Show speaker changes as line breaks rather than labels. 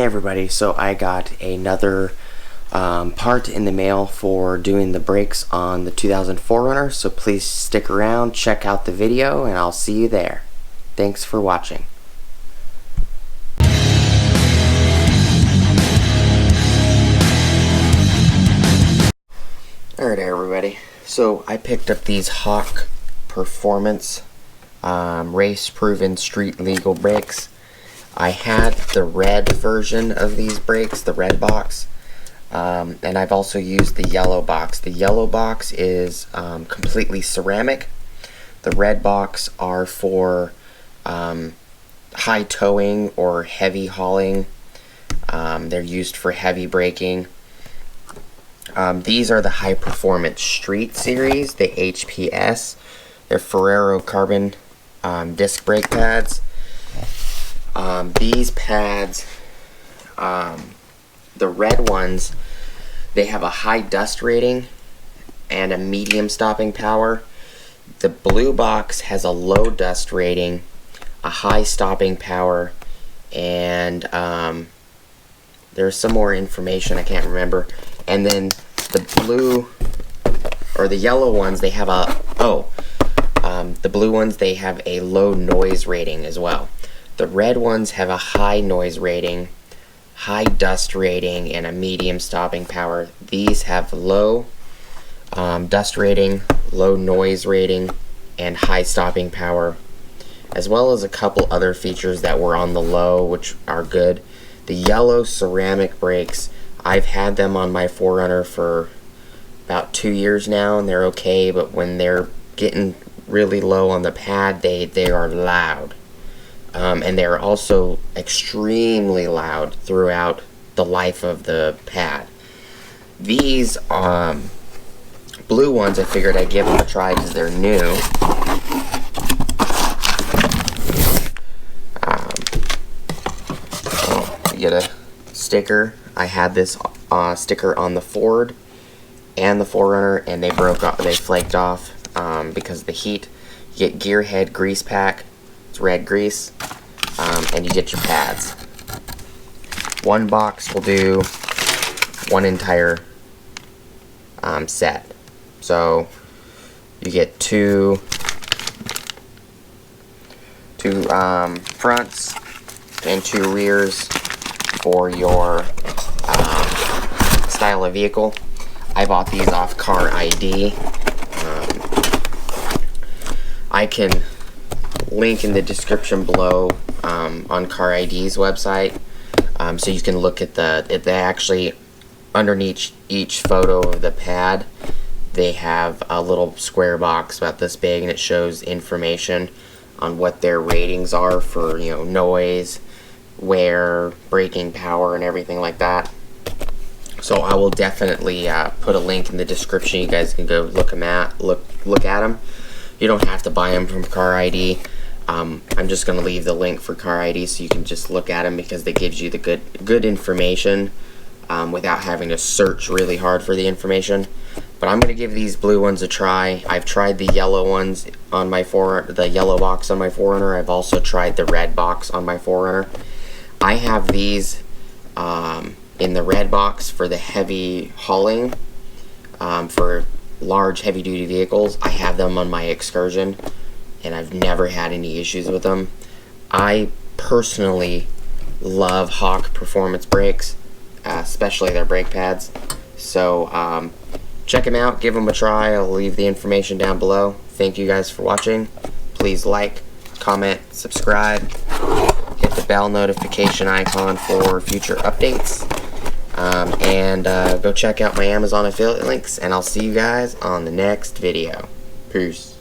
Hey everybody, so I got another part in the mail for doing the brakes on the 4Runner, so please stick around, check out the video, and I'll see you there. Thanks for watching. Alright everybody, so I picked up these Hawk Performance race-proven street legal brakes. I had the red version of these brakes, the red box, and I've also used the yellow box. The yellow box is completely ceramic. The red box are for high towing or heavy hauling. They're used for heavy braking. These are the high performance street series, the HPS. They're Ferrero carbon disc brake pads. These pads, the red ones, they have a high dust rating and a medium stopping power. The blue box has a low dust rating, a high stopping power, and there's some more information I can't remember. And then the blue, or the yellow ones, they have the blue ones, they have a low noise rating as well. The red ones have a high noise rating, high dust rating, and a medium stopping power. These have low dust rating, low noise rating, and high stopping power, as well as a couple other features that were on the low, which are good. The yellow ceramic brakes, I've had them on my 4Runner for about 2 years now, and they're okay, but when they're getting really low on the pad, they are loud. And they're also extremely loud throughout the life of the pad. These blue ones, I figured I'd give them a try because they're new. You get a sticker. I had this sticker on the Ford and the 4Runner, and they broke off. They flaked off because of the heat. You get gear head grease pack. It's red grease, and you get your pads. One box will do one entire set. So you get two fronts and two rears for your style of vehicle. I bought these off Car ID. I can link in the description below on Car ID's website, so you can look at they actually, underneath each photo of the pad, they have a little square box about this big, and it shows information on what their ratings are for, noise, wear, braking power, and everything like that. So I will definitely put a link in the description. You guys can go look at them. You don't have to buy them from Car ID. I'm just going to leave the link for Car ID so you can just look at them, because they gives you the good information without having to search really hard for the information. But I'm going to give these blue ones a try. I've tried the yellow ones on my the yellow box on my 4Runner. I've also tried the red box on my 4Runner. I have these in the red box for the heavy hauling, for large heavy duty vehicles. I have them on my Excursion, and I've never had any issues with them. I personally love Hawk Performance brakes, especially their brake pads. So check them out, give them a try. I'll leave the information down below. Thank you guys for watching. Please like, comment, subscribe, hit the bell notification icon for future updates, and go check out my Amazon affiliate links, and I'll see you guys on the next video. Peace.